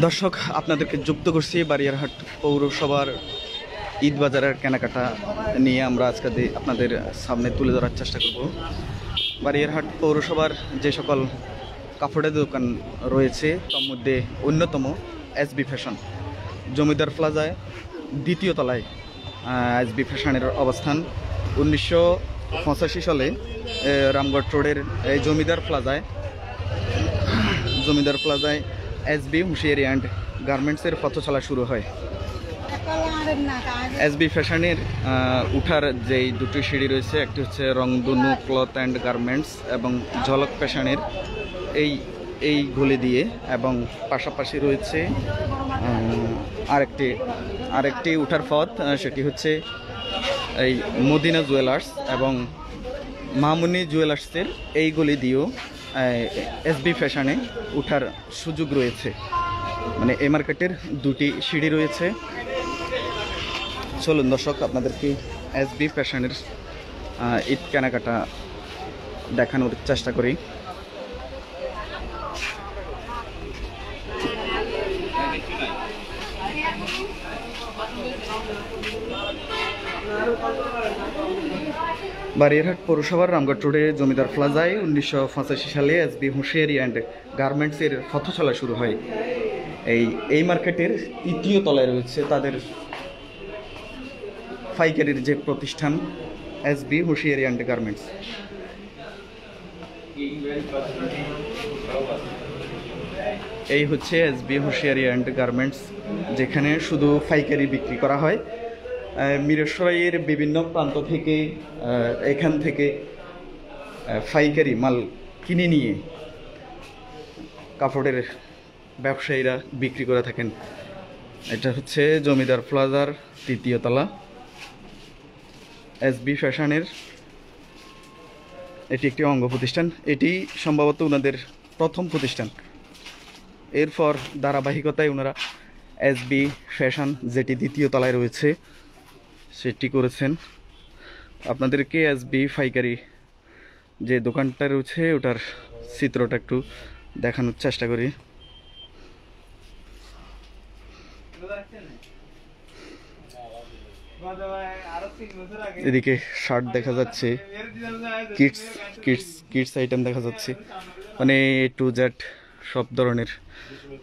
দর্শক আপনাদেরকে যুক্ত করছি বারিয়ারহাট পৌরসভার ঈদ বাজারের কেনাকাটা নিয়ে আমরা আজকে আপনাদের সামনে তুলে ধরার চেষ্টা করব। বারিয়ারহাট পৌরসভার যে সকল কাপড়ের দোকান রয়েছে তার মধ্যে অন্যতম এসবি ফ্যাশন জমিদার প্লাজায় দ্বিতীয় তলায় এসবি ফ্যাশনের অবস্থান। 1985 সালে রামগড় রোডের জমিদার প্লাজায় এসবি হুঁশিয়ারি অ্যান্ড গার্মেন্টসের পথ চলা শুরু হয়। এসবি ফ্যাশনের উঠার যেই দুটি সিঁড়ি রয়েছে, একটি হচ্ছে রংধনু ক্লথ অ্যান্ড গার্মেন্টস এবং ঝলক ফ্যাশনের এই গলি দিয়ে, এবং পাশাপাশি রয়েছে আরেকটি উঠার পথ, সেটি হচ্ছে এই মদিনা জুয়েলার্স এবং মামুনি জুয়েলার্সের এই গলি দিয়েও এসবি ফ্যাশনে উঠার সুযোগ রয়েছে। মানে এই মার্কেটের দুটি সিঁড়ি রয়েছে। চলুন দর্শক আপনাদেরকে এসবি ফ্যাশনের ঈদ কেনাকাটা দেখানোর চেষ্টা করি। বারিয়ারহাট পৌরসভার রামগড় রোডে জমিদার প্লাজায় 1985 সালে এসবি হুঁশিয়ারি অ্যান্ড গার্মেন্টসের পথ চলা শুরু হয়। এই মার্কেটের তৃতীয় তলায় রয়েছে তাদের পাইকারির যে প্রতিষ্ঠান এসবি হুঁশিয়ারি অ্যান্ড গার্মেন্টস। এই হচ্ছে এসবি হুঁশিয়ারি অ্যান্ড গার্মেন্টস, যেখানে শুধু পাইকারি বিক্রি করা হয়। মিরসরাইয়ের বিভিন্ন প্রান্ত থেকে এখান থেকে পাইকারি মাল কিনে নিয়ে কাপড়ের ব্যবসায়ীরা বিক্রি করে থাকেন। এটা হচ্ছে জমিদার প্লাজার তৃতীয় তলা এসবি ফ্যাশনের। এটি একটি অঙ্গ প্রতিষ্ঠান, এটি সম্ভবত ওনাদের প্রথম প্রতিষ্ঠান। এরপর ধারাবাহিকতায় ওনারা এসবি ফ্যাশন, যেটি দ্বিতীয় তলায় রয়েছে, সেটি করেছেন। আপনাদেরকে এসবি পাইকারি যে দোকানটা রয়েছে ওটার চিত্রটা একটু দেখানোর চেষ্টা করি। এদিকে শার্ট দেখা যাচ্ছে, কিডস আইটেম দেখা যাচ্ছে, মানে এ টু জেড সব ধরনের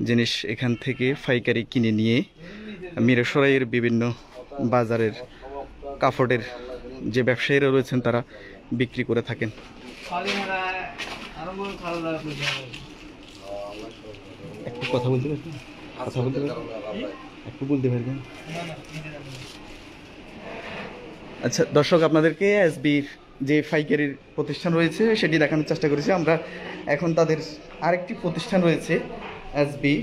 জিনিস এখান থেকে পাইকারি কিনে নিয়ে মিরসরাইয়ের বিভিন্ন বাজারের কাপড়ের যে ব্যবসায়ীরা রয়েছেন তারা বিক্রি করে থাকেন। একটু কথা বলতে পারবেন? আচ্ছা দর্শক, আপনাদেরকে এসবির যে পাইকারির প্রতিষ্ঠান রয়েছে সেটি দেখানোর চেষ্টা করেছি আমরা। এখন তাদের আরেকটি প্রতিষ্ঠান রয়েছে এসবি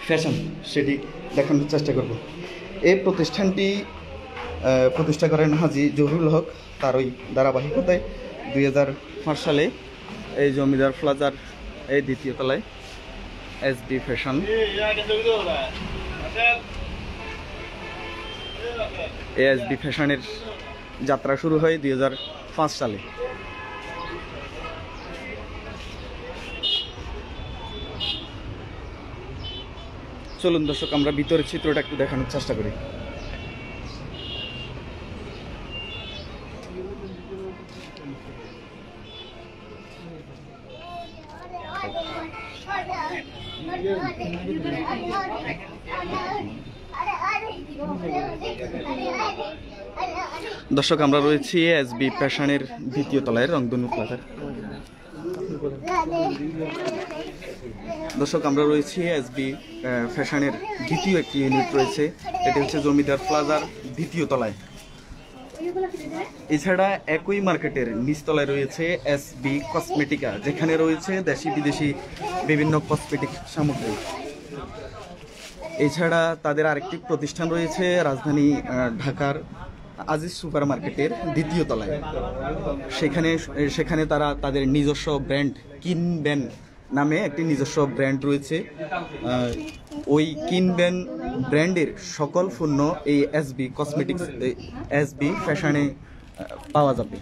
ফ্যাশন, সেটি দেখানোর চেষ্টা করব। এই প্রতিষ্ঠানটি প্রতিষ্ঠা করেন হাজী জহুরুল হক। তার ওই ধারাবাহিকতায় 2005 সালে এই জমিদার প্লাজার এই দ্বিতীয় তলায় এসবি ফ্যাশন। এসবি ফ্যাশনের যাত্রা শুরু হয় 2005 সালে। চলুন দর্শক আমরা ভিতরের চিত্রটা একটু দেখানোর চেষ্টা করি। দর্শক আমরা রয়েছি এসবি ফ্যাশনের দ্বিতীয় তলায় রংধনু প্লাজার। দর্শক আমরা রয়েছি এসবি ফ্যাশনের দ্বিতীয় একটি ইউনিট রয়েছে, এটি হচ্ছে জমিদার প্লাজার দ্বিতীয় তলায়। এছাড়া একই মার্কেটের নিচতলায় রয়েছে এসবি কসমেটিকা, যেখানে রয়েছে দেশি বিদেশি বিভিন্ন কসমেটিক সামগ্রী। এছাড়া তাদের আরেকটি প্রতিষ্ঠান রয়েছে রাজধানী ঢাকার আজিজ সুপার মার্কেটের দ্বিতীয় তলায়। সেখানে তারা তাদের নিজস্ব ব্র্যান্ড কিনবেন নামে একটি নিজস্ব ব্র্যান্ড রয়েছে। ওই কিনবেন ব্র্যান্ডের সকল পণ্য এই এসবি কসমেটিক্স এসবি ফ্যাশনে পাওয়া যাবে।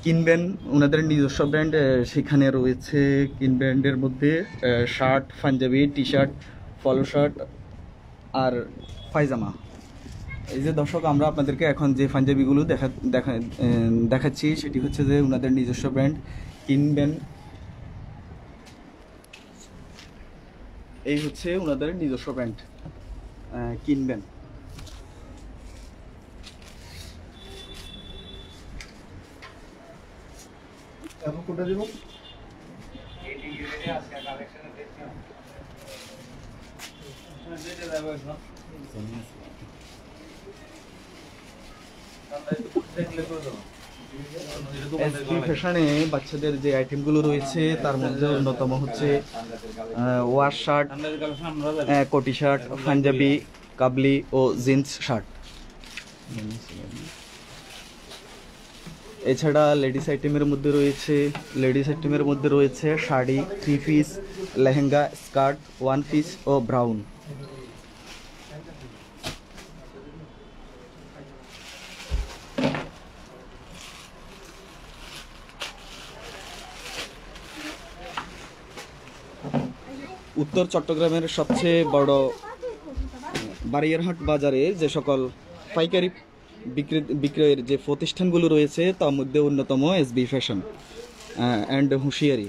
কিনবেন ওনাদের নিজস্ব ব্র্যান্ড, সেখানে রয়েছে কিন ব্র্যান্ডের মধ্যে shirt, Punjabi, T shirt, polo shirt আর পায়জামা। এই যে দর্শক, আমরা আপনাদেরকে এখন যে পাঞ্জাবিগুলো দেখাচ্ছি সেটি হচ্ছে যে ওনাদের নিজস্ব ব্র্যান্ড কিনবেন। এই হচ্ছে ওনাদের নিজস্ব ব্র্যান্ড কিনবেন। কোনটা দিব? এসবি ফ্যাশনে বাচ্চাদের যে আইটেমগুলো রয়েছে তার মধ্যে অন্যতম হচ্ছে ওয়াশ শার্ট, কোটি শার্ট, পাঞ্জাবি, কাবলি ও জিন্স শার্ট। এছাড়া লেডিস আইটেমের মধ্যে রয়েছে sari, 3 piece, lehenga, skirt, 1 piece ও ব্রাউন। উত্তর চট্টগ্রামের সবচেয়ে বড় বারিয়ারহাট বাজারে যে সকল পাইকারি বিক্রয়ের যে প্রতিষ্ঠানগুলো রয়েছে তার মধ্যে অন্যতম এসবি ফ্যাশন অ্যান্ড হুঁশিয়ারি।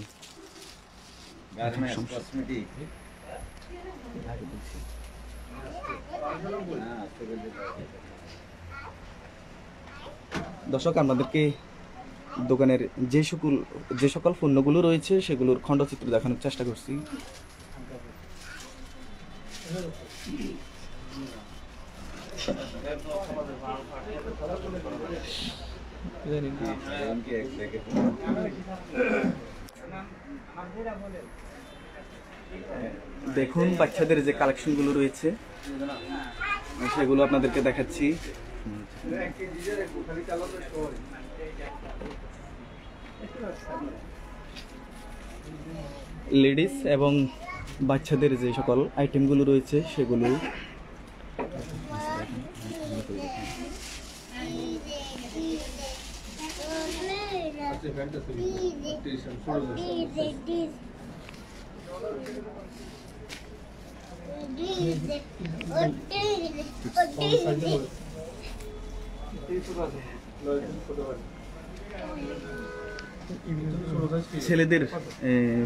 দর্শক, আমাদেরকে দোকানের যে সকল পণ্যগুলো রয়েছে সেগুলোর খণ্ডচিত্র দেখানোর চেষ্টা করছি। দেখুন বাচ্চাদের যে কালেকশনগুলো রয়েছে সেগুলো আপনাদেরকে দেখাচ্ছি। লেডিস এবং বাচ্চাদের যে সকল আইটেমগুলো রয়েছে সেগুলো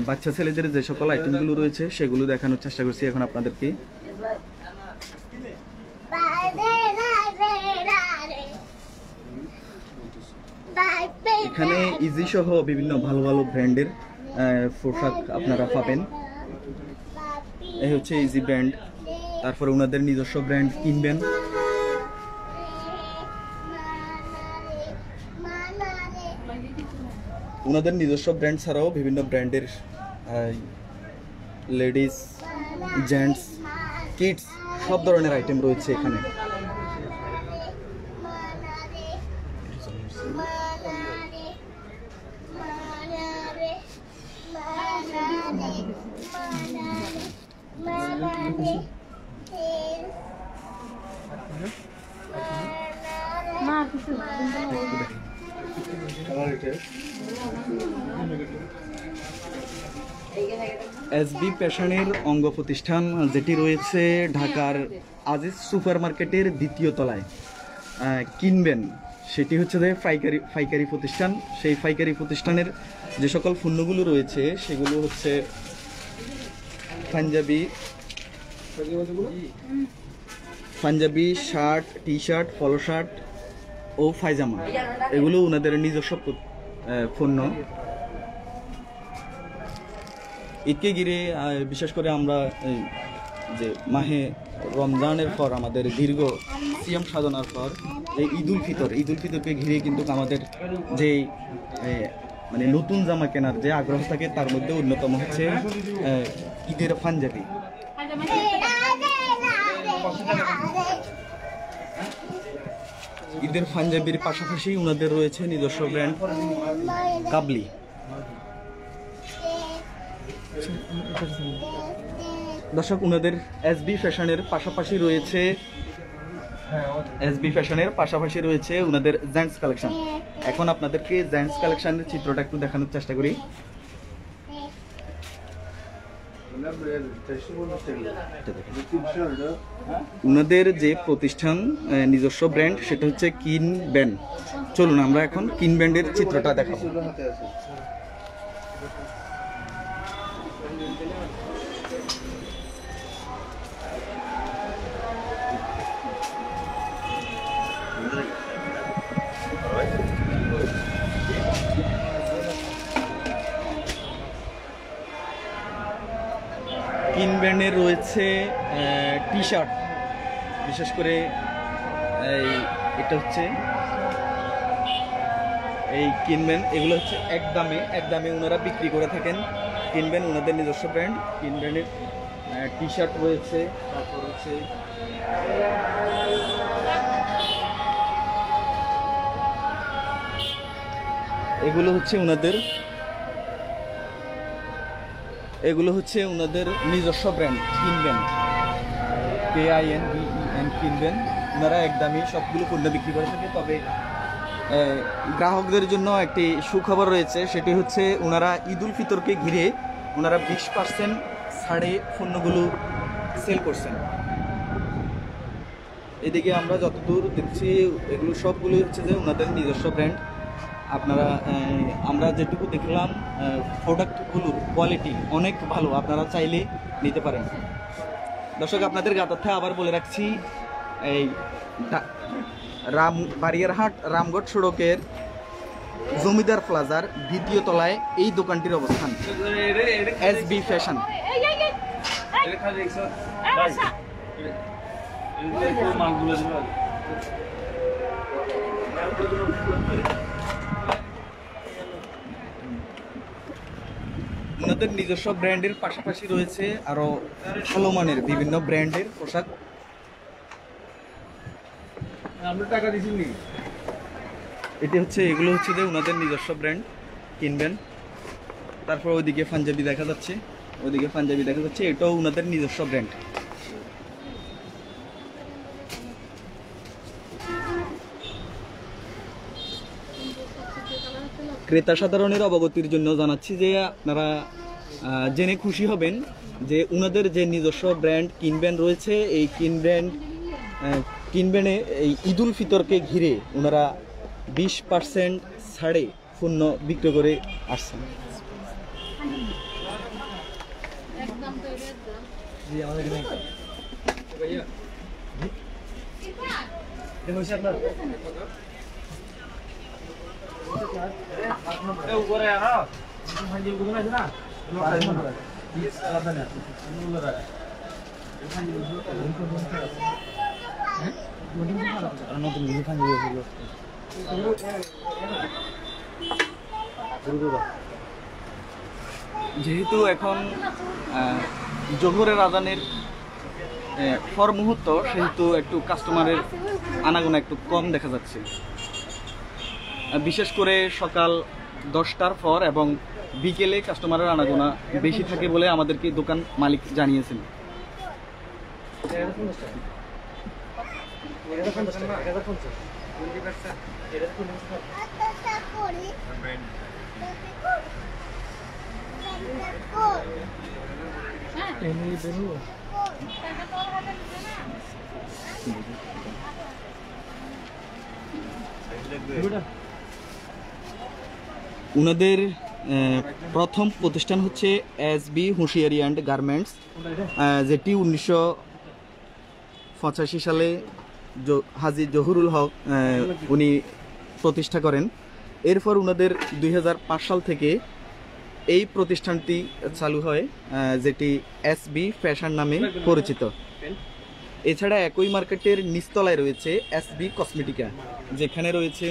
বাচ্চা ছেলেদের যে সকল আইটেমগুলো রয়েছে সেগুলো দেখানোর চেষ্টা করছি এখন আপনাদেরকে। এখানে ইজি সহ বিভিন্ন ভালো ভালো ব্র্যান্ডের পোশাক আপনারা পাবেন। এই হচ্ছে ইজি ব্র্যান্ড, তারপরে ওনাদের নিজস্ব ব্র্যান্ড কিনবেন। ওনাদের নিজস্ব ব্র্যান্ড ছাড়াও বিভিন্ন ব্র্যান্ডের লেডিস, জেন্টস, কিডস সব ধরনের আইটেম রয়েছে এখানে। এসবি ফ্যাশনের অঙ্গ প্রতিষ্ঠান যেটি রয়েছে ঢাকার আজিজ সুপার মার্কেটের 2য় তলায় কিনবেন, সেটি হচ্ছে যে পাইকারি প্রতিষ্ঠান। সেই পাইকারি প্রতিষ্ঠানের যে সকল পণ্যগুলো রয়েছে সেগুলো হচ্ছে Punjabi, shirt, T shirt, polo shirt ও পায়জামা। এগুলো ওনাদের নিজস্ব পণ্য। ঈদকে ঘিরে বিশেষ করে আমরা যে মাহে রমজানের পর আমাদের দীর্ঘ সিয়াম সাধনার পর এই ঈদ উল ফিতরকে ঘিরে কিন্তু আমাদের যে মানে নতুন জামা কেনার যে আগ্রহ থাকে তার মধ্যে অন্যতম হচ্ছে ঈদের পাঞ্জাবি। ঈদের পাঞ্জাবির পাশাপাশি ওনাদের রয়েছে নিজস্ব ব্র্যান্ড কাবলি। দর্শক, ওনাদের এসবি ফ্যাশনের পাশাপাশি রয়েছে এসবি ফ্যাশনের পাশাপাশি রয়েছে ওনাদের জেন্টস কালেকশন। এখন আপনাদেরকে জেন্টস কালেকশনের চিত্রটা একটু দেখানোর চেষ্টা করি। ওনাদের যে প্রতিষ্ঠান নিজস্ব ব্র্যান্ড সেটা হচ্ছে কিনবেন। চলুন আমরা এখন কিনব্যান্ডের চিত্রটা দেখাবো। কিনব্যান্ডের রয়েছে টি শার্ট, বিশেষ করে এটা হচ্ছে এই কিনবেন, এগুলো হচ্ছে এক দামে ওনারা বিক্রি করে থাকেন। কিনবেন ওনাদের নিজস্ব ব্র্যান্ড। কিনব্যান্ডের টি শার্ট রয়েছে, তারপর হচ্ছে এগুলো হচ্ছে ওনাদের নিজস্ব ব্র্যান্ড কিনবেন, KINBEN কিনবেন। ওনারা একদমই সবগুলো পণ্য বিক্রি করে থাকে। তবে গ্রাহকদের জন্য একটি সুখবর রয়েছে, সেটি হচ্ছে ওনারা ঈদ উল ফিতরকে ঘিরে ওনারা 20% ছাড়ে পণ্যগুলো সেল করছেন। এদিকে আমরা যতদূর দেখছি এগুলো সবগুলো হচ্ছে যে ওনাদের নিজস্ব ব্র্যান্ড। আমরা যেটুকু দেখলাম প্রোডাক্টগুলোর কোয়ালিটি অনেক ভালো, আপনারা চাইলে নিতে পারেন। দর্শক, আপনাদের গাতার্থে আবার বলে রাখছি, এই বারিয়ারহাট রামগড় সড়কের জমিদার প্লাজার দ্বিতীয় তলায় এই দোকানটির অবস্থান, এসবি ফ্যাশন। ওনাদের নিজস্ব ব্র্যান্ডের পাশাপাশি রয়েছে আরো ভালো মানের বিভিন্ন ব্র্যান্ডের পোশাক। এগুলো হচ্ছে যে ওনাদের নিজস্ব ব্র্যান্ড কিনবেন। তারপর ওইদিকে পাঞ্জাবি দেখা যাচ্ছে, এটাও ওনাদের নিজস্ব ব্র্যান্ড। ক্রেতা সাধারণের অবগতির জন্য জানাচ্ছি যে আপনারা জেনে খুশি হবেন যে ওনাদের যে নিজস্ব ব্র্যান্ড কিনবেন রয়েছে, এই কিনবেনে এই ঈদ উল ফিতরকে ঘিরে ওনারা 20% ছাড়ে পণ্য বিক্রি করে আসছেন। যেহেতু এখন জোহরের আজানের পর মুহূর্ত, সেহেতু একটু কাস্টমারের আনাগোনা একটু কম দেখা যাচ্ছে। বিশেষ করে সকাল 10টার পর এবং বিকেলে কাস্টমারের আনাগোনা বেশি থাকে বলে আমাদেরকে দোকান মালিক জানিয়েছেন। ওনাদের প্রথম প্রতিষ্ঠান হচ্ছে এসবি হুঁশিয়ারি অ্যান্ড গার্মেন্টস, যেটি 1985 সালে হাজী জহুরুল হক উনি প্রতিষ্ঠা করেন। এরপর ওনাদের 2005 সাল থেকে এই প্রতিষ্ঠানটি চালু হয়, যেটি এসবি ফ্যাশন নামে পরিচিত। এছাড়া একই মার্কেটের নিচতলায় রয়েছে এসবি কসমেটিকা, যেখানে রয়েছে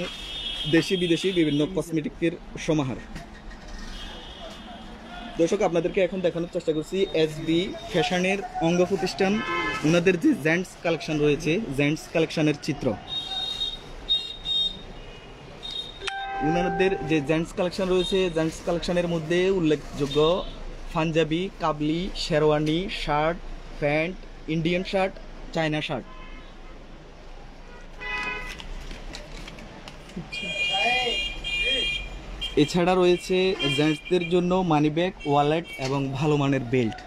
দেশি বিদেশি বিভিন্ন কসমেটিকের সমাহার। দর্শক, আপনাদেরকে এখন দেখানোর চেষ্টা করছি এসবি ফ্যাশনের অঙ্গ প্রতিষ্ঠান ওনাদের যে জেন্টস কালেকশন রয়েছে, জেন্টস কালেকশনের চিত্র। ওনাদের যে জেন্টস কালেকশন রয়েছে, জেন্টস কালেকশনের মধ্যে উল্লেখযোগ্য পাঞ্জাবি, কাবলি, sherwani, shirt, pant, Indian shirt, China shirt. এছাড়া রয়েছে জেন্টসদের জন্য মানি ব্যাগ, ওয়ালেট এবং ভালো মানের বেল্ট।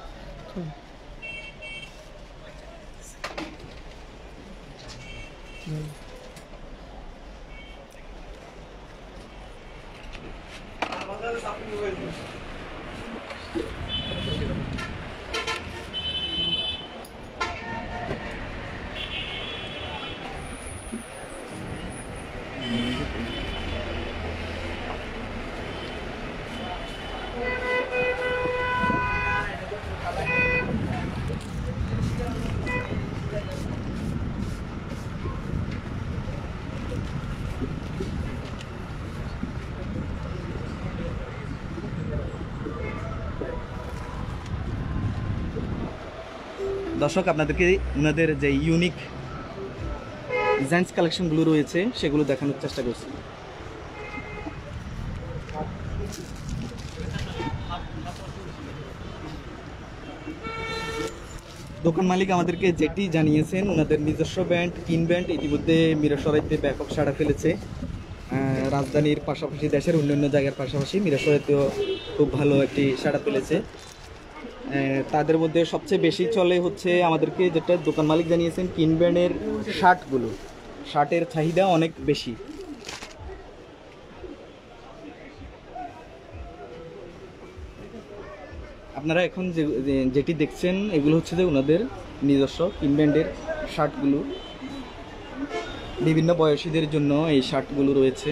দর্শক, আপনাদেরকে ওনাদের যে ইউনিক জেন্টস কালেকশনগুলো রয়েছে সেগুলো দেখানোর চেষ্টা করছি। দোকান মালিক আমাদেরকে যেটি জানিয়েছেন, ওনাদের নিজস্ব ব্যান্ড কিন ব্যান্ড ইতিমধ্যে মিরসরাইতে ব্যাপক সাড়া ফেলেছে। রাজধানীর পাশাপাশি দেশের অন্যান্য জায়গার পাশাপাশি মিরসরাইতেও খুব ভালো একটি সাড়া ফেলেছে। তাদের মধ্যে সবচেয়ে বেশি চলে হচ্ছে আমাদেরকে যেটা দোকান মালিক জানিয়েছেন, কিন ব্যান্ডের শার্টগুলো। শার্টের চাহিদা অনেক বেশি। আপনারা এখন যেটি দেখছেন এগুলো হচ্ছে যে ওনাদের নিজস্ব কিন ব্যান্ডের শার্টগুলো। বিভিন্ন বয়সীদের জন্য এই শার্টগুলো রয়েছে।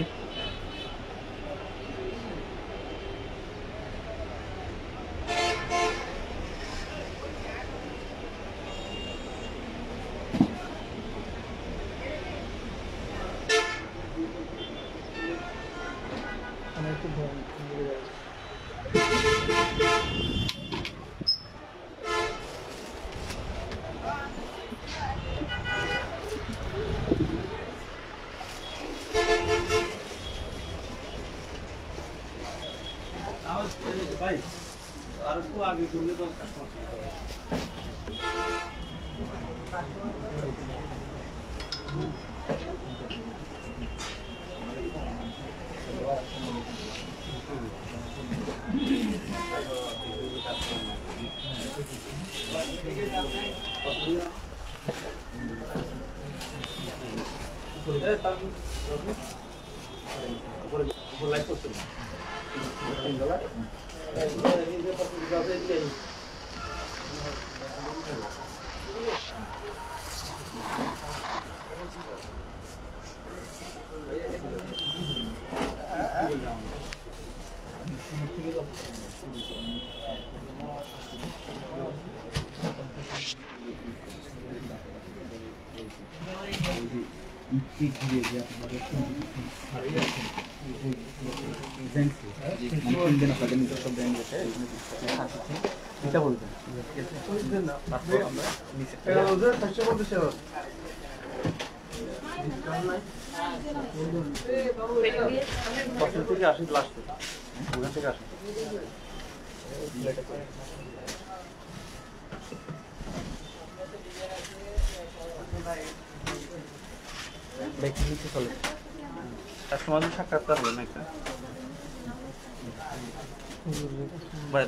কাস্টমারদের সাক্ষাৎকার হবে না একটা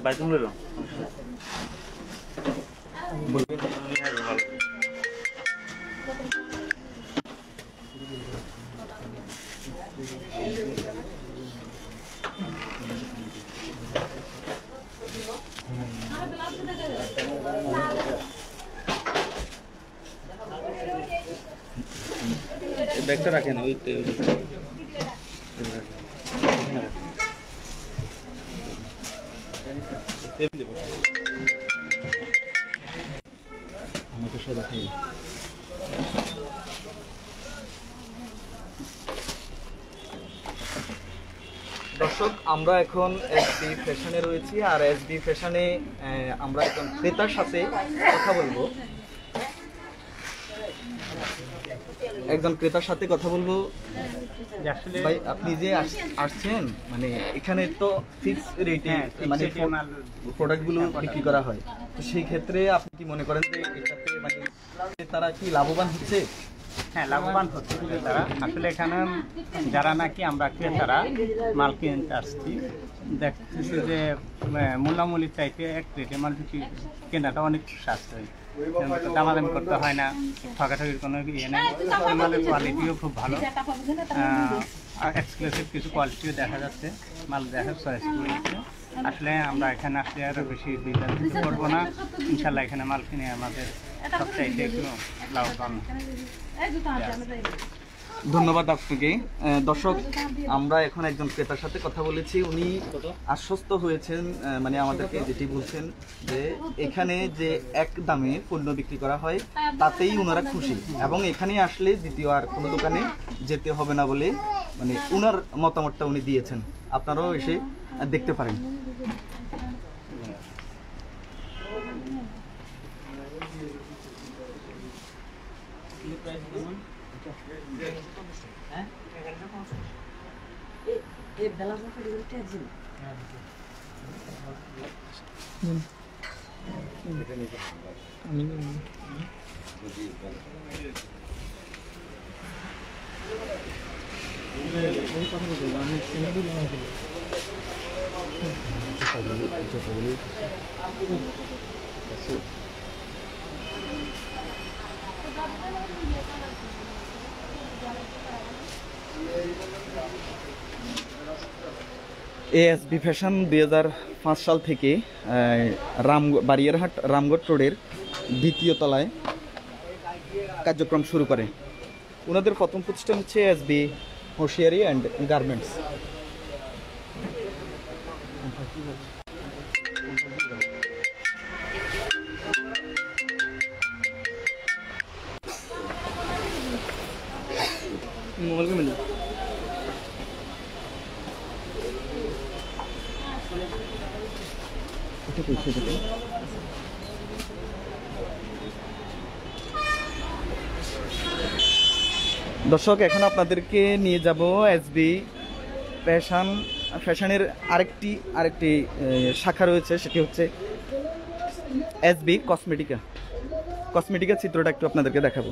বাইরে বলে ব্যাগটা রাখেন ওই আমাকে সব দেখাই। দর্শক, আমরা এখন এসবি ফ্যাশনে রয়েছি, আর এসবি ফ্যাশনে আমরা একজন ক্রেতার সাথে কথা বলবো। ভাই, আপনি যে আসছেন, মানে এখানে তো ফিক্স রেটে মানে প্রোডাক্টগুলো বিক্রি করা হয়, তো সেই ক্ষেত্রে আপনি কি মনে করেন যে এটাতে মানে তারা কি লাভবান হচ্ছে? হ্যাঁ, লাভবান হচ্ছে ক্রেতারা। আসলে এখানে যারা নাকি আমরা ক্রেতারা মাল কিনতে আসছি, দেখতেছি যে মূল্যমূল্যের চাইতে এক রেটে মাল বিক্রি কেনাটা অনেক সাশ্রয়ী, দামাদামি করতে হয় না, ঠকাঠকির কোনো ইয়ে নেই। মালের কোয়ালিটিও খুব ভালো, এক্সক্লুসিভ কিছু কোয়ালিটিও দেখা যাচ্ছে, মাল দেখা চয়েস করেছে। আসলে আমরা এখানে আসলে আরও বেশি বিভ্রান্তি করবো না, ইনশাল্লাহ এখানে মাল কিনে আমাদের সবচাইতে একটু লাভবান। ধন্যবাদ আপনাকে। দর্শক, আমরা এখন একজন ক্রেতার সাথে কথা বলেছি, উনি আশ্বস্ত হয়েছেন, মানে আমাদেরকে যেটি বলছেন যে এখানে যে এক দামে পণ্য বিক্রি করা হয় তাতেই ওনারা খুশি, এবং এখানে আসলে দ্বিতীয় আর কোনো দোকানে যেতে হবে না বলে মানে ওনার মতামতটা উনি দিয়েছেন। আপনারাও এসে দেখতে পারেন। এএসবি ফ্যাশন 2005 সাল থেকে বারিয়ারহাট রামগড় রোডের দ্বিতীয় তলায় কার্যক্রম শুরু করে। ওনাদের প্রথম প্রতিষ্ঠান হচ্ছে এসবি হোশিয়ারি অ্যান্ড গার্মেন্টস। দর্শক, এখন আপনাদেরকে নিয়ে যাব এসবি ফ্যাশনের আরেকটি শাখা রয়েছে, সেটি হচ্ছে এসবি কসমেটিকা চিত্রটা একটু আপনাদেরকে দেখাবো।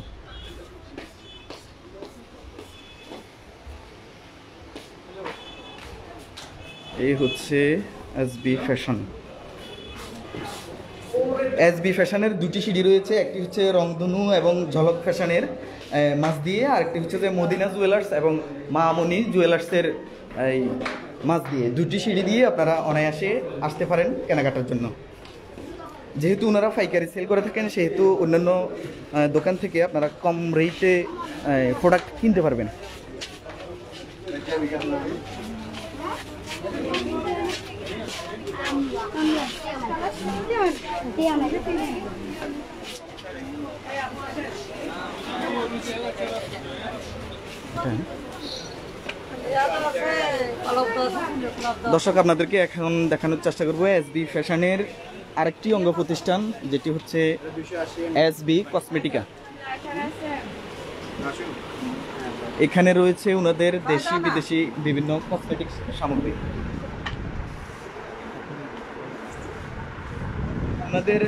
এই হচ্ছে এসবি ফ্যাশনের দুটি সিঁড়ি রয়েছে, একটি হচ্ছে রংধনু এবং ঝলক ফ্যাশনের মাঝ দিয়ে, আরেকটি হচ্ছে যে মদিনা জুয়েলার্স এবং মামনি জুয়েলার্সের এই মাঝ দিয়ে। দুটি সিঁড়ি দিয়ে আপনারা অনায়াসে আসতে পারেন কেনাকাটার জন্য। যেহেতু ওনারা পাইকারি সেল করে থাকেন, সেহেতু অন্যান্য দোকান থেকে আপনারা কম রেটে প্রোডাক্ট কিনতে পারবেন। দর্শক, আপনাদেরকে এখন দেখানোর চেষ্টা করবো এসবি ফ্যাশনের আরেকটি অঙ্গ প্রতিষ্ঠান, যেটি হচ্ছে এসবি কসমেটিকা। এখানে রয়েছে ওনাদের দেশি বিদেশি বিভিন্ন কসমেটিক্স সামগ্রী। ওনাদের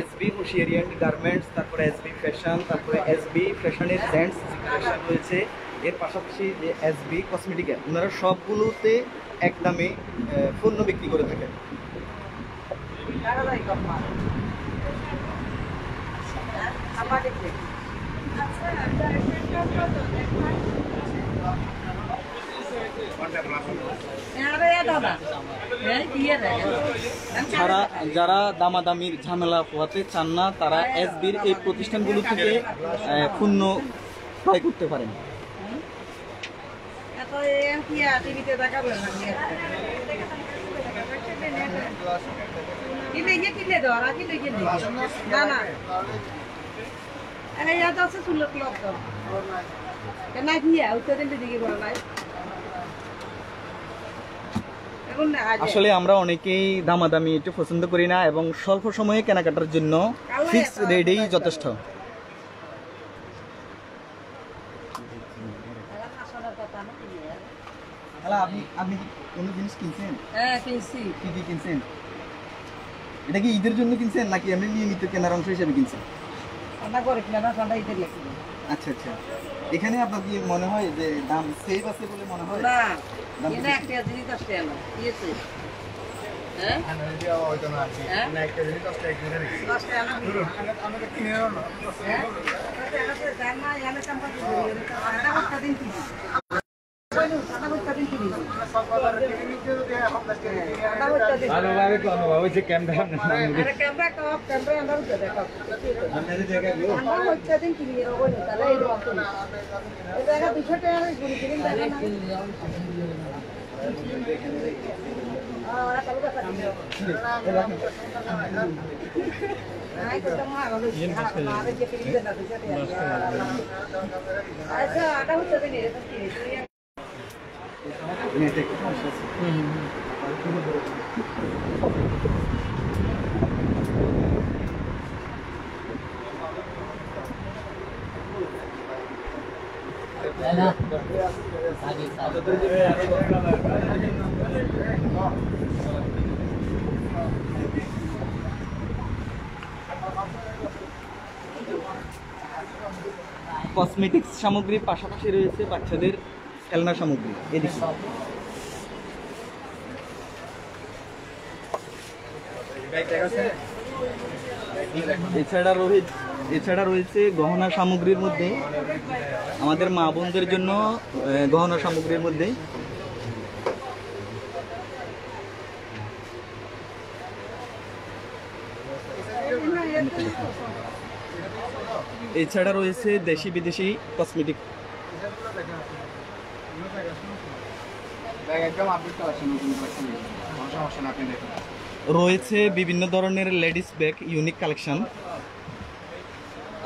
এসবি হোশিয়ারি অ্যান্ড গার্মেন্টস, তারপরে এসবি ফ্যাশন, তারপরে এসবি ফ্যাশনের জেন্টস কালেকশন রয়েছে। এর পাশাপাশি যে এসবি কসমেটিকা, ওনারা সবগুলোতে এক দামে পণ্য বিক্রি করে থাকেন। যারা দামাদামির ঝামেলা পোহাতে চান না, তারা এসবির এই প্রতিষ্ঠানগুলো থেকে পণ্য ক্রয় করতে পারেন। আসলে আমরা অনেকেই দামাদামি একটু পছন্দ করি না, এবং স্বল্প সময়ে কেনাকাটার জন্য ফিক্স রেটেই যথেষ্ট। আপনি কোনো জিনিস কিনছেন? হ্যাঁ, কিনছি। কি কি কিনছেন? এটা কি ঈদের জন্য কিনছেন নাকি এমনি নিয়মিত কেনার অংশ হিসেবে কিনছেন? আচ্ছা আচ্ছা, এখানে আপনার কি মনে হয় যে দাম সেভ আছে বলে মনে হয়? দাম বেশি? নেটে একটু সমস্যা আছে। কসমেটিক্স সামগ্রীর পাশাপাশি রয়েছে বাচ্চাদের খেলনা সামগ্রী। এদিকে এছাড়া রয়েছে গহনা সামগ্রীর মধ্যে আমাদের মা বোনদের জন্য গহনা সামগ্রীর মধ্যে এছাড়া রয়েছে দেশি বিদেশি কসমেটিক। রয়েছে বিভিন্ন ধরনের লেডিস ব্যাগ, ইউনিক কালেকশন।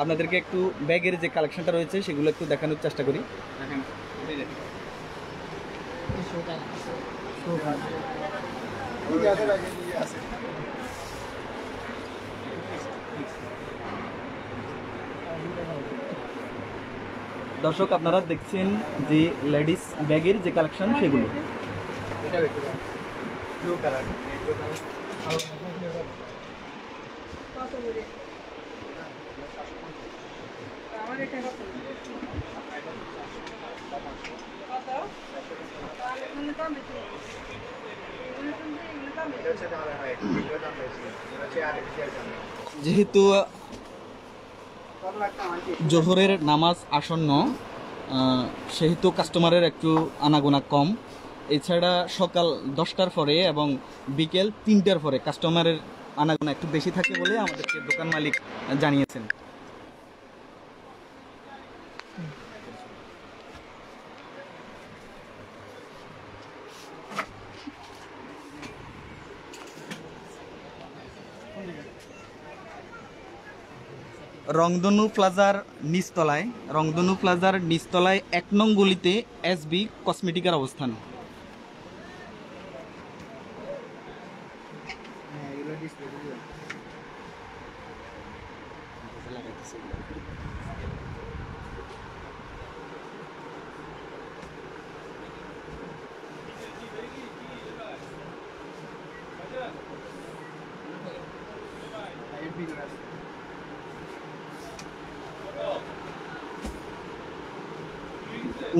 আপনাদেরকে একটু ব্যাগের যে কালেকশনটা রয়েছে সেগুলো একটু দেখানোর চেষ্টা করি। দর্শক, আপনারা দেখছেন যে লেডিস ব্যাগের যে কালেকশন সেগুলো। যেহেতু জোহরের নামাজ আসন্ন, সেহেতু কাস্টমারের একটু আনাগোনা কম। এছাড়া সকাল 10টার পরে এবং বিকেল 3টার পরে কাস্টমারের আনাগোনা একটু বেশি থাকে বলে আমাদেরকে দোকান মালিক জানিয়েছেন। রংধনু প্লাজার নিচতলায় 1 নং গলিতে এসবি কসমেটিকের অবস্থান।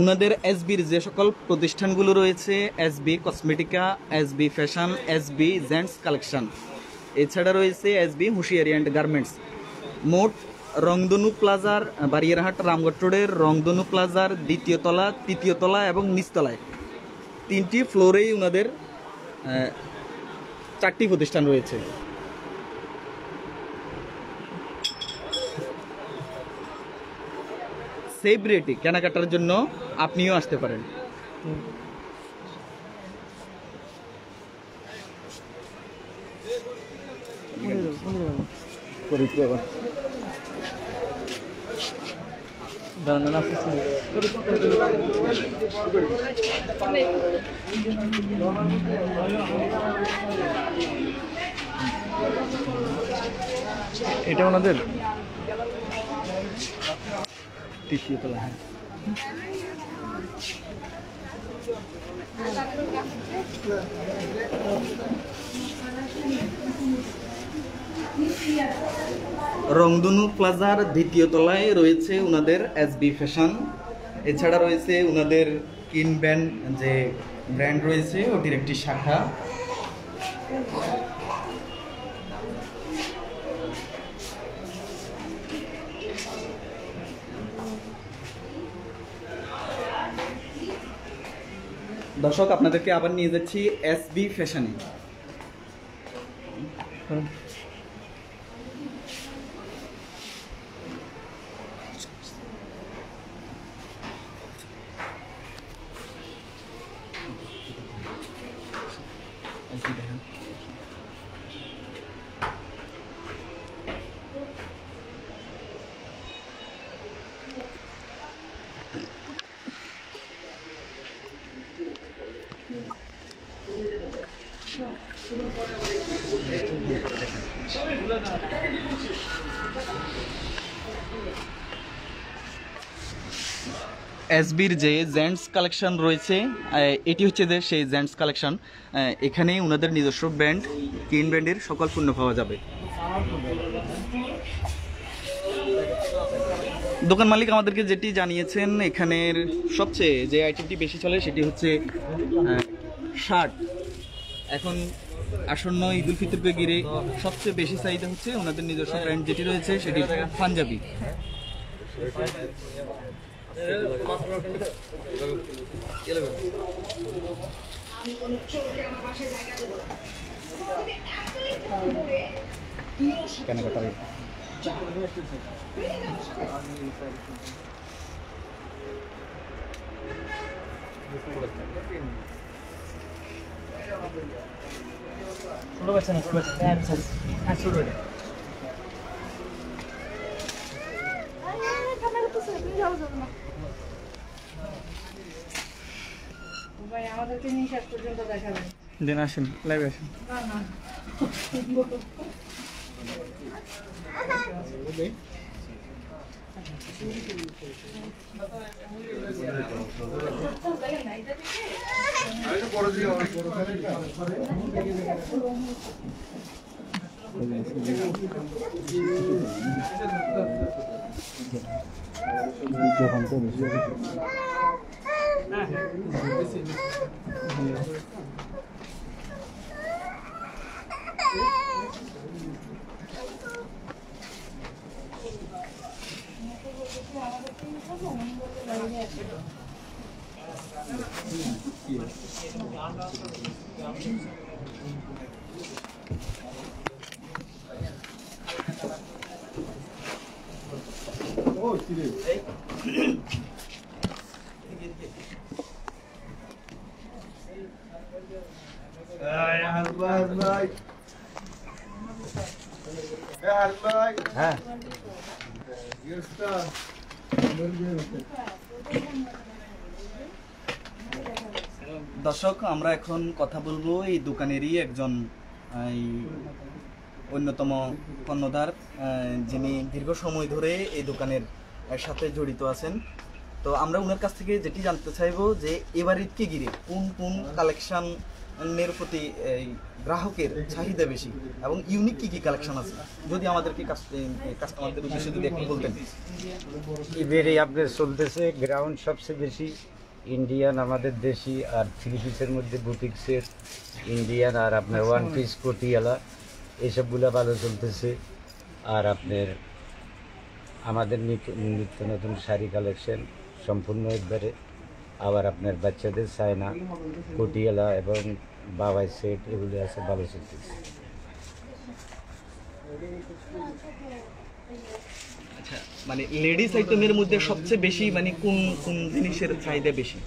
উনাদের এসবির যে সকল প্রতিষ্ঠানগুলো রয়েছে, SB cosmetica, SB fashion, SB gents collection, এছাড়া রয়েছে এসবি হুঁশিয়ারি অ্যান্ড গার্মেন্টস। মোট রংধনু প্লাজার, বারিয়ারহাট রামগড় রোডের রংধনু প্লাজার 2য় তলা, 3য় তলা এবং নিচতলায় 3টি ফ্লোরেই উনাদের 4টি প্রতিষ্ঠান রয়েছে। সেভ রেটে কেনাকাটার জন্য আপনিও আসতে পারেন। এটা ওনাদের 3য় তলা। হ্যাঁ, রংধনু প্লাজার দ্বিতীয় তলায় রয়েছে ওনাদের এসবি ফ্যাশন। এছাড়া রয়েছে ওনাদের কিন ব্যান্ড যে ব্র্যান্ড রয়েছে ওটির একটি শাখা। দর্শক আপনাদেরকে আবার নিয়ে যাচ্ছি এসবি ফ্যাশনে। এসবির যে জেন্টস কালেকশন রয়েছে এটি হচ্ছে যে সেই জেন্টস কালেকশন। এখানে ওনাদের নিজস্ব ব্র্যান্ড কিন ব্র্যান্ডের সকল পণ্য পাওয়া যাবে। দোকান মালিক আমাদেরকে যেটি জানিয়েছেন এখানের সবচেয়ে যে আইটেমটি বেশি চলে সেটি হচ্ছে শার্ট। এখন আসন্ন ঈদ উল ফিতরকে ঘিরে সবচেয়ে বেশি চাহিদা হচ্ছে ওনাদের নিজস্ব ব্র্যান্ড যেটি রয়েছে সেটি পাঞ্জাবি। কেনাকাটা ছোট বাচ্চা না, ছোট বাচ্চা, হ্যাঁ ছোট এটা। ভাই আমাদেরকে নিয়ে শেষ পর্যন্ত দেখাবেন। দিন আসেন, লাইভ আসেন। না না দর্শক আমরা এখন কথা বলবো এই দোকানেরই একজন অন্যতম কর্ণধার যিনি দীর্ঘ সময় ধরে এই দোকানের সাথে জড়িত আছেন। তো আমরা ওনার কাছ থেকে যেটি জানতে চাইবো যে এবার ঈদকে ঘিরে কোন কোন কালেকশনের প্রতি গ্রাহকের চাহিদা বেশি এবং ইউনিক কি কি কালেকশন আছে যদি আমাদেরকে কাস্টমারদের উদ্দেশ্যে যদি একটু বলতেন। এবারে আপনার চলতেছে গ্রাউন্ড সবচেয়ে বেশি ইন্ডিয়ান আমাদের দেশি, আর থ্রি পিসের মধ্যে বুটিক্সের ইন্ডিয়ান, আর আপনার ওয়ান পিস কোটিয়ালা এইসবগুলো ভালো চলতেছে। আর আপনার আমাদের নিত্য নতুন শাড়ি কালেকশন সম্পূর্ণ একবারে, আবার আপনার বাচ্চাদের চায়না কোটিয়ালা এবং বাবাই সেট এগুলো আছে, ভালো চলতেছে। আচ্ছা, মানে লেডিস আইটেমের মধ্যে সবচেয়ে বেশি মানে কোন কোন জিনিসের চাহিদা বেশি?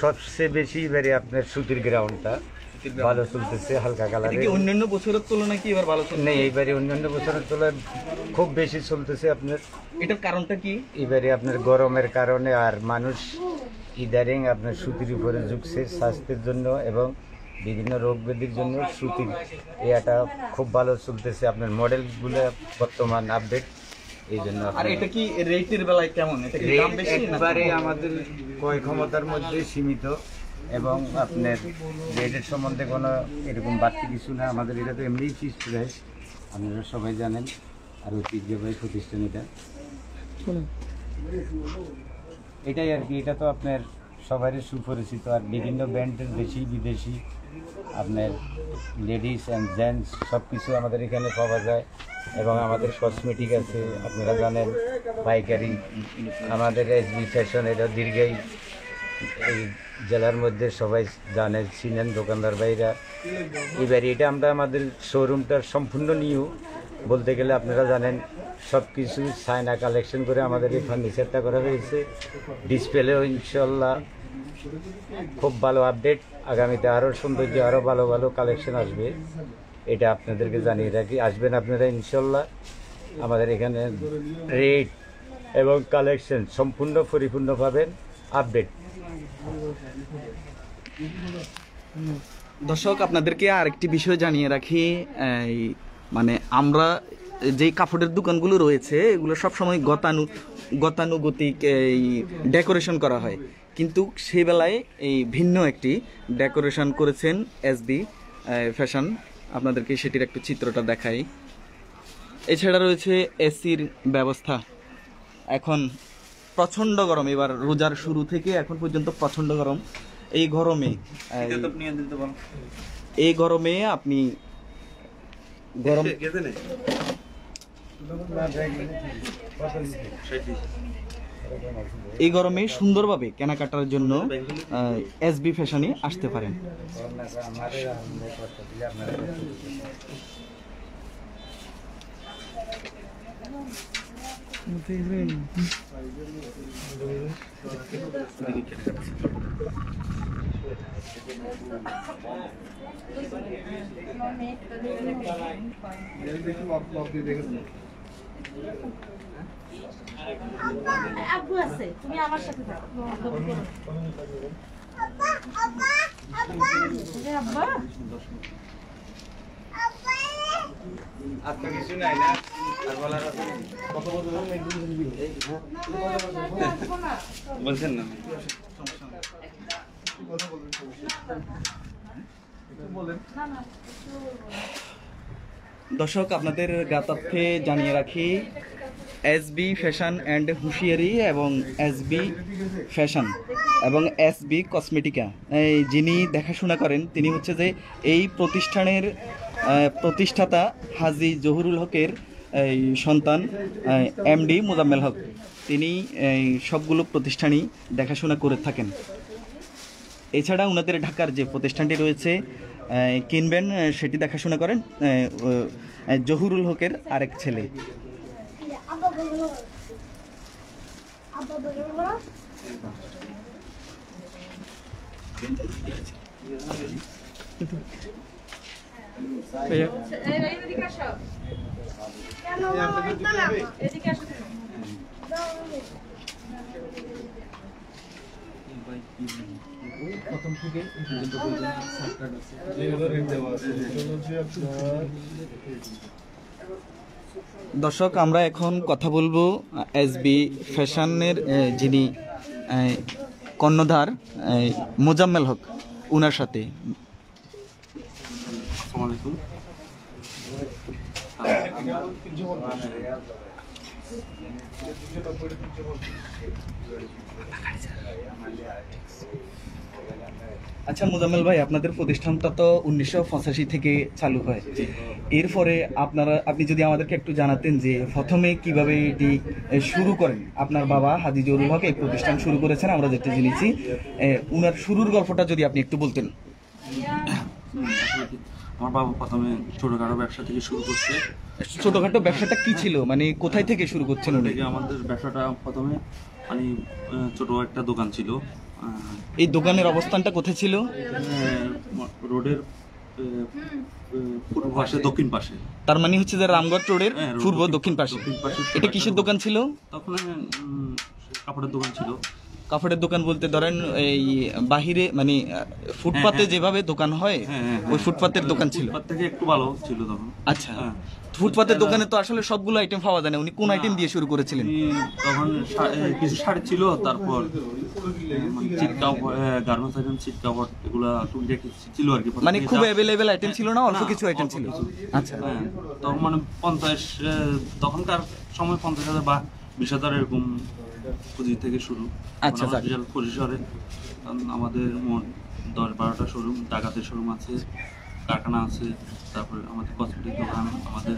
সবচেয়ে বেশি এবারে আপনার সুতির গ্রাউন্ডটা ভালো চলতেছে, হালকা কালার। অন্যান্য বছরের তুলনায় কি এবার ভালো চলছে? নেই, এইবারে অন্যান্য বছরের তুলনায় খুব বেশি চলতেছে আপনার। এটার কারণটা কি? এবারে আপনার গরমের কারণে আর মানুষ ইদারিং আপনার সুতির উপরে ঝুঁকছে স্বাস্থ্যের জন্য এবং বিভিন্ন রোগ ব্যাধির জন্য সুতির এটা খুব ভালো চলতেছে। আপনার মডেলগুলো বর্তমান আপডেট, এই জন্য। আর এটা কি রেটের বেলায় কেমন? এটা কি দাম বেশি? একবারে আমাদের ক্রয় ক্ষমতার মধ্যে সীমিত এবং আপনার রেটের সম্বন্ধে কোনো এরকম বাড়তি কিছু না। আমাদের এটা তো এমনিই ফিক্সড প্রাইস, আপনারা সবাই জানেন। আর ঐতিহ্যবাহী প্রতিষ্ঠান এটা। এটাই আর কি, এটা তো আপনার সবারই সুপরিচিত। আর বিভিন্ন ব্র্যান্ডের দেশি বিদেশি আপনার লেডিস অ্যান্ড জেন্টস সব কিছু আমাদের এখানে পাওয়া যায়। এবং আমাদের কসমেটিক আছে, আপনারা জানেন পাইকারি। আমাদের এসবি ফ্যাশন, এটা দীর্ঘাই এই জেলার মধ্যে সবাই জানে, চিনেন দোকানদার ভাইরা। এবার এটা আমরা আমাদের শোরুমটার সম্পূর্ণ নিউ বলতে গেলে আপনারা জানেন সব কিছু চায়না কালেকশন করে আমাদের এই ফার্নিচারটা করা হয়েছে। ডিসপ্লেও ইনশাল্লাহ খুব ভালো আপডেট, আগামীতে আরও সৌন্দর্য আরও ভালো ভালো কালেকশন আসবে, এটা আপনাদেরকে জানিয়ে রাখি। আসবেন আপনারা ইনশাল্লাহ। আমাদের এখানে রেট এবং কালেকশন সম্পূর্ণ পরিপূর্ণ পাবেন, আপডেট। দর্শক, আপনাদেরকে আরেকটি বিষয় জানিয়ে রাখি, মানে আমরা যেই কাপড়ের দোকানগুলো রয়েছে এগুলো সবসময় গতানুগতিক এই ডেকোরেশন করা হয়, কিন্তু সেই বেলায় এই ভিন্ন একটি ডেকোরেশন করেছেন এসবি ফ্যাশন। আপনাদেরকে সেটির একটু চিত্রটা দেখাই। এছাড়া রয়েছে এসির ব্যবস্থা। এখন প্রচণ্ড গরম, এবার রোজার শুরু থেকে এখন পর্যন্ত প্রচণ্ড গরম। এই গরমে আপনি সুন্দরভাবে কেনাকাটার জন্য এসবি ফ্যাশনে আসতে পারেন। আব্বু আছে, তুমি আমার সাথে থাকো। আব্বা আপনার কিছু নাই না বলছেন না? দর্শক, আপনাদের জ্ঞাতার্থে জানিয়ে রাখি, এসবি ফ্যাশন অ্যান্ড হুঁশিয়ারি এবং এসবি ফ্যাশন এবং এসবি কসমেটিকা যিনি দেখাশোনা করেন তিনি হচ্ছে যে এই প্রতিষ্ঠানের প্রতিষ্ঠাতা হাজী জহুরুল হকের এই সন্তান এমডি মোজাম্মেল হক। তিনি সবগুলো প্রতিষ্ঠানই দেখাশোনা করে থাকেন। এছাড়া ওনাদের ঢাকার যে প্রতিষ্ঠানটি রয়েছে কিনবেন, সেটি দেখাশোনা করেন জহুরুল হকের আরেক ছেলে। প্রথম থেকে দর্শক, আমরা এখন কথা বলবো এসবি ফ্যাশনের যিনি কর্ণধার মোজাম্মেল হক ওনার সাথে। আচ্ছা মোজাম্মেল ভাই, আপনাদের প্রতিষ্ঠানটা তো 1985 থেকে চালু হয়। এরপরে আপনি যদি আমাদেরকে একটু জানাতেন যে প্রথমে কিভাবে এটি শুরু করেন। আপনার বাবা হাজী জহুরুল হক এই প্রতিষ্ঠান শুরু করেছেন, আমরা যেটা জেনেছি। উনার শুরুর গল্পটা যদি আপনি একটু বলতেন। আমার বাবা প্রথমে ছোটখাটো ব্যবসা থেকে শুরু করছে। ছোটখাটো ব্যবসাটা কি ছিল, মানে কোথায় থেকে শুরু করছেন উনি? আমাদের ব্যবসাটা প্রথমে মানে ছোট একটা দোকান ছিল। এই দোকানের অবস্থানটা কোথায় ছিল? রোডের পূর্ব পাশে, দক্ষিণ পাশে। তার মানে হচ্ছে যে রামগড় রোডের পূর্ব দক্ষিণ পাশে। এটা কিসের দোকান ছিল? তখন কাপড়ের দোকান ছিল। কাপড়ের দোকান বলতে ধরেন এই বাহিরে মানে ফুটপাতে যেভাবে দোকান হয় ওই ফুটপাতের দোকান ছিল। ফুটপাত থেকে একটু ভালো ছিল তখন। আচ্ছা, ফুটপাতের দোকানে তো আসলে সবগুলো আইটেম পাওয়া যায় না, উনি কোন আইটেম দিয়ে শুরু করেছিলেন? তখন কিছু শাড়ি ছিল, তারপর চিট কাপড়, গার্মেন্টস আইটেম, চিট কাপড়, এগুলা টুকটাক ছিল আর কি। মানে খুব অ্যাভেলেবেল আইটেম ছিল না, অল্প কিছু আইটেম ছিল। আচ্ছা, তখন মানে 50 তখনকার সময় 50,000 বা 20,000 এরকম পুঁজি থেকে শুরু। আচ্ছা, মানে বিশাল পরিসরে আমাদের মোট 10-12টা শোরুম, ঢাকাতে শোরুম আছে, কারখানা আছে, তারপরে আমাদের কসমেটিক দোকান, আমাদের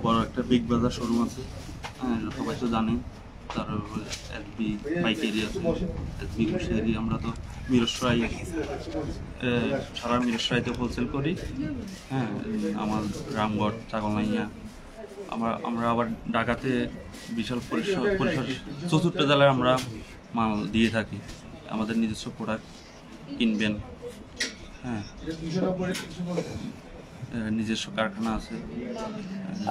বড় একটা বিগ বাজার শোরুম আছে, সবাই তো জানে। তারপরে এসবি পাইকারি আছে, এসবি খুচরি। আমরা তো মিরসরাই, সারা মিরসরাইতে হোলসেল করি। হ্যাঁ, আমার রামগড়, চাকলনাইয়া। আমরা আবার ঢাকাতে বিশাল পরিসর 64টা জেলায় আমরা মাল দিয়ে থাকি। আমাদের নিজস্ব প্রোডাক্ট কিনবেন। হ্যাঁ, নিজস্ব কারখানা আছে।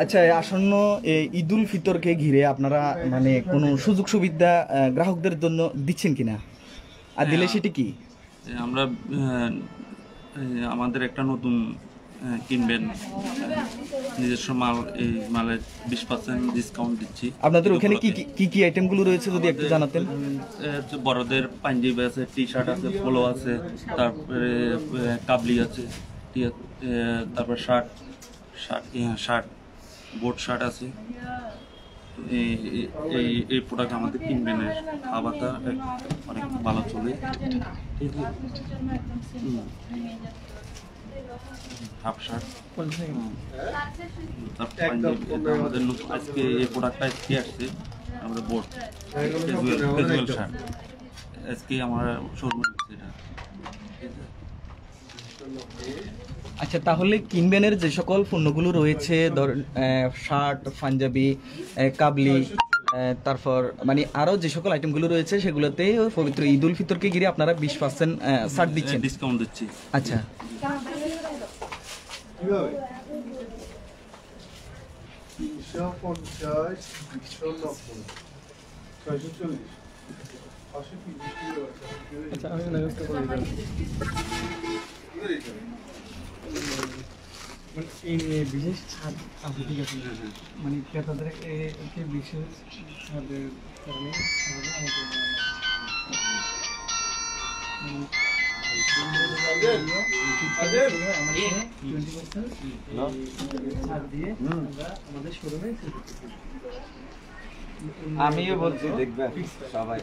আচ্ছা, আসন্ন এই ঈদুল ফিতরকে ঘিরে আপনারা মানে কোনো সুযোগ সুবিধা গ্রাহকদের জন্য দিচ্ছেন কিনা, আর দিলে সেটি কি? আমরা আমাদের একটা নতুন কিনবেন নিজস্ব মাল, এই মালের 20% ডিসকাউন্ট দিচ্ছি। আপনাদের ওখানে কি কি আইটেমগুলো রয়েছে যদি একটু জানাতেন? বড়দের পাঞ্জাবি আছে, টি শার্ট আছে, পোলো আছে, তারপরে কাবলি আছে, তারপরে শার্ট বোট শার্ট আছে। এই প্রোডাক্ট আমাদের কিনবেন, খাবারটা অনেক ভালো চলে। ঠিক আছে, হাফ শার্ট, আমাদের নতুন আজকে এই প্রোডাক্টটা আজকে আসছে, আমাদের বোট ক্যাজুয়াল শার্ট আজকে আমার শোরুমে এটা। আচ্ছা, তাহলে কিনবেনের যে সকল পণ্যগুলো রয়েছে, ধরেন শার্ট, পাঞ্জাবি, কাবলি, তারপর মানে আরো যে সকল আইটেমগুলো রয়েছে সেগুলোতে পবিত্র ঈদ উল ফিতরকে ঘিরে আপনারা 20% ছাড় দিচ্ছেন, ডিসকাউন্ট দিচ্ছি। আচ্ছা, বিশেষ ছাড় আছে, ঠিক আছে, মানে ক্রেতাদের বিশেষ ছাড়ের কারণে আমাদের শোরুমে আমিও বলছি দেখবেন সবাই,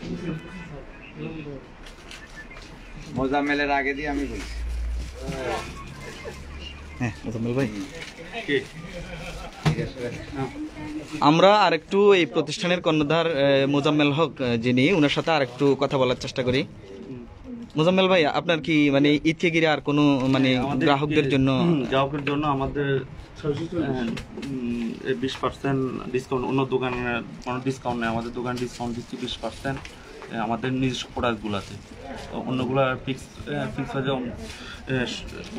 মোজাম্মেলের আগে দিয়ে আমি বলছি। হ্যাঁ মোজাম্মেল ভাই, আমরা আরেকটু এই প্রতিষ্ঠানের কর্ণধার মোজাম্মেল হক যিনি, ওনার সাথে আরেকটু কথা বলার চেষ্টা করি। মোজাম্মেল ভাই, আপনার কি মানে ঈদকে ঘিরে আর কোনো মানে গ্রাহকদের জন্য আমাদের 20% ডিসকাউন্ট, অন্য দোকানের কোনো ডিসকাউন্ট নেই, আমাদের দোকান ডিসকাউন্ট দিচ্ছি 20% আমাদের নিজস্ব প্রোডাক্টগুলোতে। অন্যগুলো ফিক্স প্রাইজে,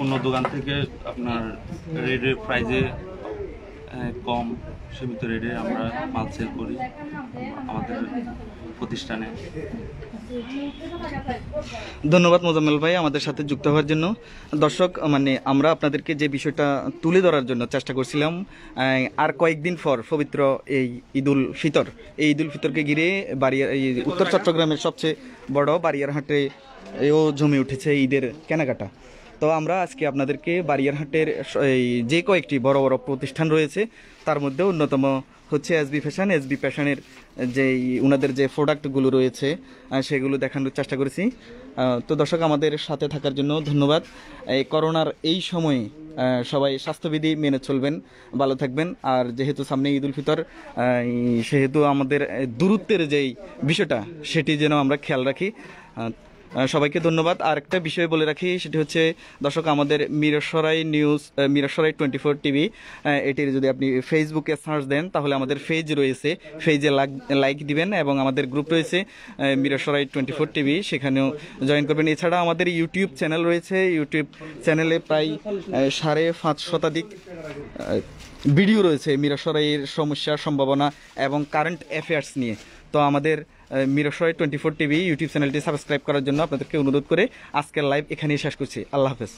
অন্য দোকান থেকে আপনার রেটের প্রাইজে কম, সীমিত রেটে আমরা মাল সেল করি আমাদের প্রতিষ্ঠানে। ধন্যবাদ মোজাম্মেল ভাই আমাদের সাথে যুক্ত হওয়ার জন্য। দর্শক, মানে আমরা আপনাদেরকে যে বিষয়টা তুলে ধরার জন্য চেষ্টা করছিলাম, আর কয়েকদিন পর পবিত্র এই ঈদুল ফিতর, এই ঈদুল ফিতরকে ঘিরে উত্তর চট্টগ্রামের সবচেয়ে বড় বারিয়ারহাটে এও জমে উঠেছে ঈদের কেনাকাটা। তো আমরা আজকে আপনাদেরকে বারিয়ারহাটের এই যে কয়েকটি বড় বড় প্রতিষ্ঠান রয়েছে তার মধ্যে অন্যতম হচ্ছে এসবি ফ্যাশন। এসবি ফ্যাশনের যেই ওনাদের যে প্রোডাক্টগুলো রয়েছে সেগুলো দেখানোর চেষ্টা করেছি। তো দর্শক, আমাদের সাথে থাকার জন্য ধন্যবাদ। এই করোনার এই সময়ে সবাই স্বাস্থ্যবিধি মেনে চলবেন, ভালো থাকবেন। আর যেহেতু সামনে ঈদ উল ফিতর, সেহেতু আমাদের দূরত্বের যেই বিষয়টা সেটি যেন আমরা খেয়াল রাখি। সবাইকে ধন্যবাদ। আর একটা বিষয় বলে রাখি, সেটি হচ্ছে দর্শক, আমাদের মিরসরাই নিউজ, মিরসরাই 24 টিভি, এটির যদি আপনি ফেসবুকে সার্চ দেন তাহলে আমাদের পেজ রয়েছে, পেজে লাইক দিবেন, এবং আমাদের গ্রুপ রয়েছে মিরসরাই 24 টিভি, সেখানেও জয়েন করবেন। এছাড়া আমাদের ইউটিউব চ্যানেল রয়েছে, ইউটিউব চ্যানেলে প্রায় 5.5 শতাধিক ভিডিও রয়েছে মিরসরাইয়ের সমস্যা, সম্ভাবনা এবং কারেন্ট অ্যাফেয়ার্স নিয়ে। তো আমাদের মিরসরাই 24 টিভি ইউটিউব চ্যানেলটি সাবস্ক্রাইব করার জন্য আপনাদেরকে অনুরোধ করে আজকের লাইভ এখানেই শেষ করছি। আল্লাহ হাফেজ।